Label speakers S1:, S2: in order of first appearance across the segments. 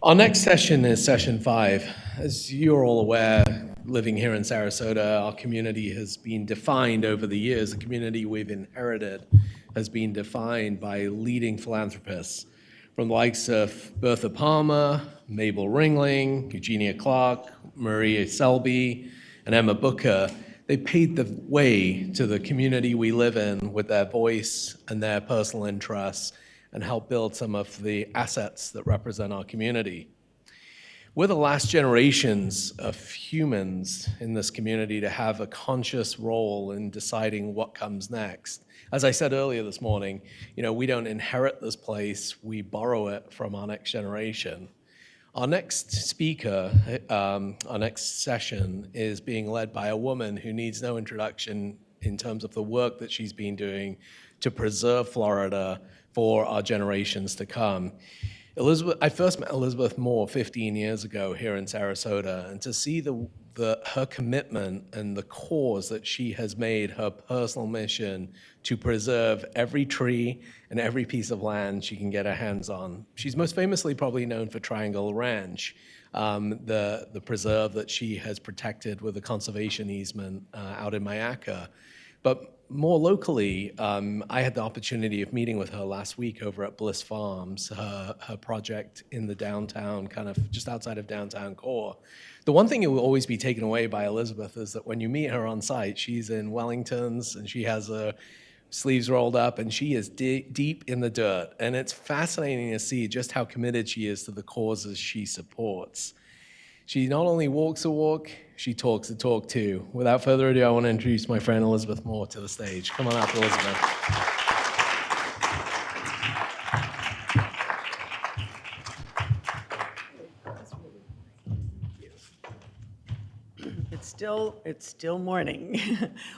S1: Our next session is session 5. As you're all aware, living here in Sarasota, our community has been defined over the years. The community we've inherited has been defined by leading philanthropists from the likes of Bertha Palmer, Mabel Ringling, Eugenia Clark, Maria Selby, and Emma Booker. They paved the way to the community we live in with their voice and their personal interests and help build some of the assets that represent our community. We're the last generations of humans in this community to have a conscious role in deciding what comes next. As I said earlier this morning, we don't inherit this place, we borrow it from our next generation. Our next speaker, our next session, is being led by a woman who needs no introduction in terms of the work that she's been doing to preserve Florida for our generations to come. I first met Elizabeth Moore 15 years ago here in Sarasota, and to see her commitment and the cause that she has made her personal mission to preserve every tree and every piece of land she can get her hands on. She's most famously probably known for Triangle Ranch, the preserve that she has protected with a conservation easement out in Mayaca. But more locally, I had the opportunity of meeting with her last week over at Bliss Farms, her project in the downtown, kind of just outside of downtown core. The one thing you will always be taken away by Elizabeth is that when you meet her on site, she's in Wellingtons and she has her sleeves rolled up and she is deep in the dirt. And it's fascinating to see just how committed she is to the causes she supports. She not only walks the walk, she talks the talk too. Without further ado, I want to introduce my friend Elizabeth Moore to the stage. Come on up, Elizabeth.
S2: It's still morning.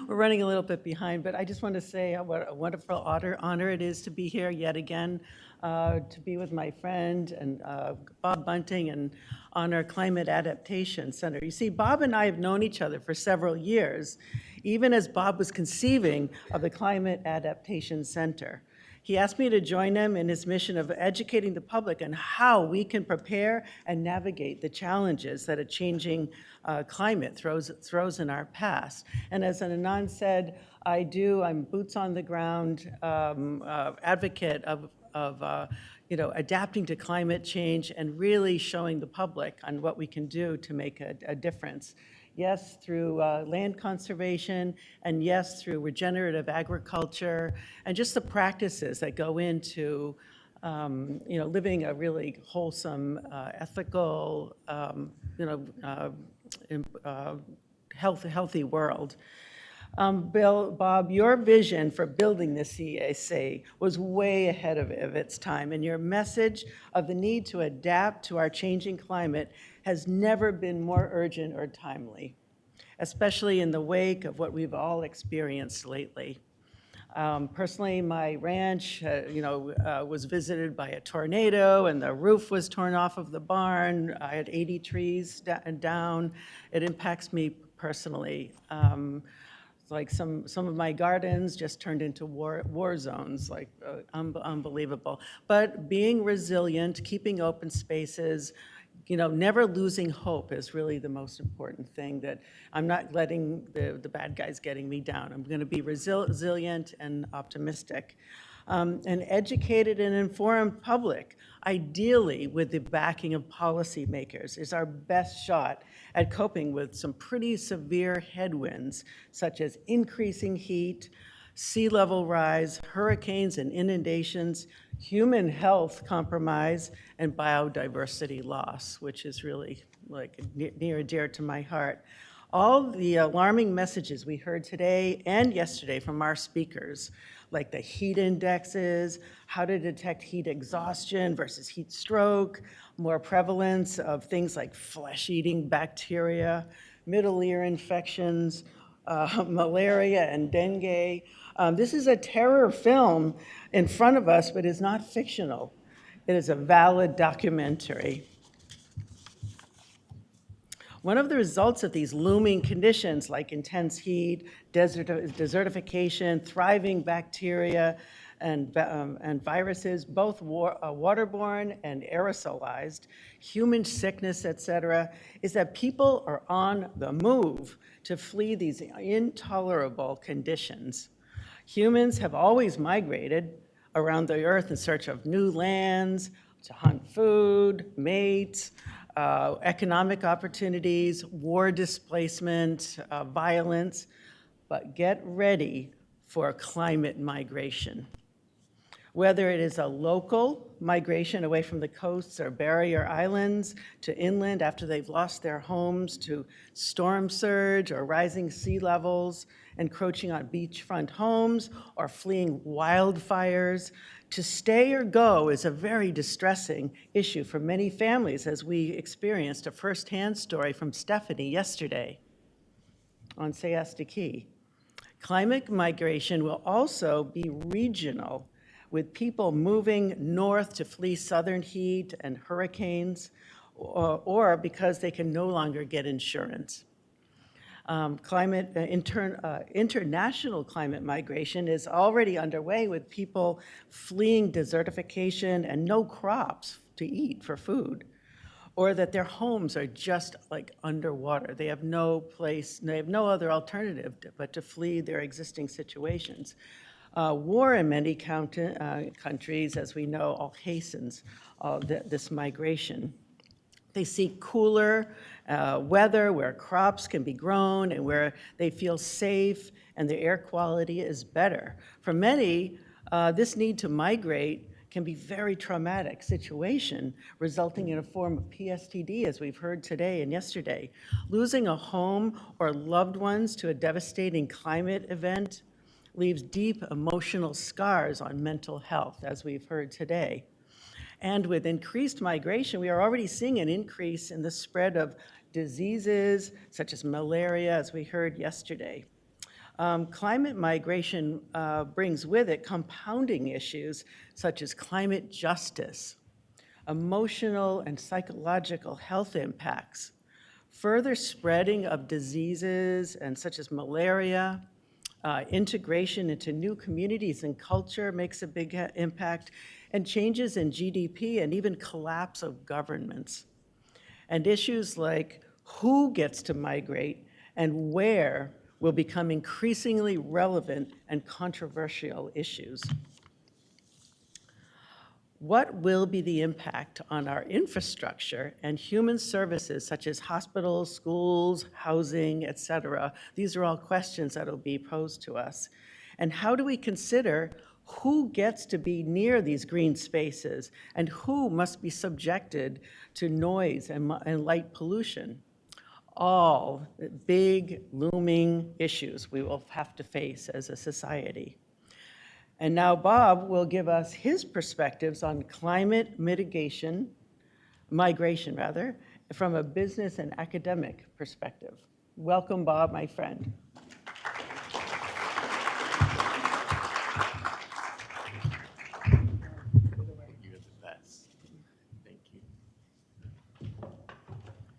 S2: We're running a little bit behind, but I just want to say what a wonderful honor it is to be here yet again, to be with my friend and Bob Bunting and on our Climate Adaptation Center. You see, Bob and I have known each other for several years, even as Bob was conceiving of the Climate Adaptation Center. He asked me to join him in his mission of educating the public on how we can prepare and navigate the challenges that a changing climate throws in our path. And as Anand said, I'm boots on the ground advocate of adapting to climate change and really showing the public on what we can do to make a difference. Yes, through land conservation, and yes, through regenerative agriculture, and just the practices that go into living a really wholesome, ethical, healthy world. Bob, your vision for building the CAC was way ahead of its time, and your message of the need to adapt to our changing climate has never been more urgent or timely, especially in the wake of what we've all experienced lately. Personally, my ranch, was visited by a tornado and the roof was torn off of the barn. I had 80 trees down. It impacts me personally. Like some of my gardens just turned into war zones, like unbelievable. But being resilient, keeping open spaces, never losing hope is really the most important thing, that I'm not letting the bad guys getting me down. I'm going to be resilient and optimistic. An educated and informed public, ideally with the backing of policymakers, is our best shot at coping with some pretty severe headwinds, such as increasing heat, sea level rise, hurricanes and inundations, human health compromise, and biodiversity loss, which is really near and dear to my heart. All the alarming messages we heard today and yesterday from our speakers, like the heat indexes, how to detect heat exhaustion versus heat stroke, more prevalence of things like flesh-eating bacteria, middle ear infections, malaria and dengue. This is a terror film in front of us, but it's not fictional. It is a valid documentary. One of the results of these looming conditions, like intense heat, desertification, thriving bacteria, and viruses, both waterborne and aerosolized, human sickness, et cetera, is that people are on the move to flee these intolerable conditions. Humans have always migrated around the earth in search of new lands, to hunt food, mates, economic opportunities, war displacement, violence, but get ready for climate migration. Whether it is a local migration away from the coasts or barrier islands to inland after they've lost their homes, to storm surge or rising sea levels encroaching on beachfront homes, or fleeing wildfires, to stay or go is a very distressing issue for many families, as we experienced a firsthand story from Stephanie yesterday on Siesta Key. Climate migration will also be regional, with people moving north to flee southern heat and hurricanes, or because they can no longer get insurance. International climate migration is already underway, with people fleeing desertification and no crops to eat for food, or that their homes are just like underwater. They have no place, they have no other alternative but to flee their existing situations. War in many countries, as we know, all hastens this migration. They seek cooler weather where crops can be grown and where they feel safe and the air quality is better. For many, this need to migrate can be a very traumatic situation, resulting in a form of PTSD, as we've heard today and yesterday. Losing a home or loved ones to a devastating climate event leaves deep emotional scars on mental health, as we've heard today. And with increased migration, we are already seeing an increase in the spread of diseases such as malaria, as we heard yesterday. Climate migration brings with it compounding issues such as climate justice, emotional and psychological health impacts, further spreading of diseases and such as malaria, integration into new communities and culture makes a big impact, and changes in GDP and even collapse of governments. And issues like who gets to migrate and where will become increasingly relevant and controversial issues. What will be the impact on our infrastructure and human services such as hospitals, schools, housing, et cetera? These are all questions that will be posed to us. And how do we consider who gets to be near these green spaces and who must be subjected to noise and light pollution? All big, looming issues we will have to face as a society. And now Bob will give us his perspectives on climate migration, from a business and academic perspective. Welcome, Bob, my friend.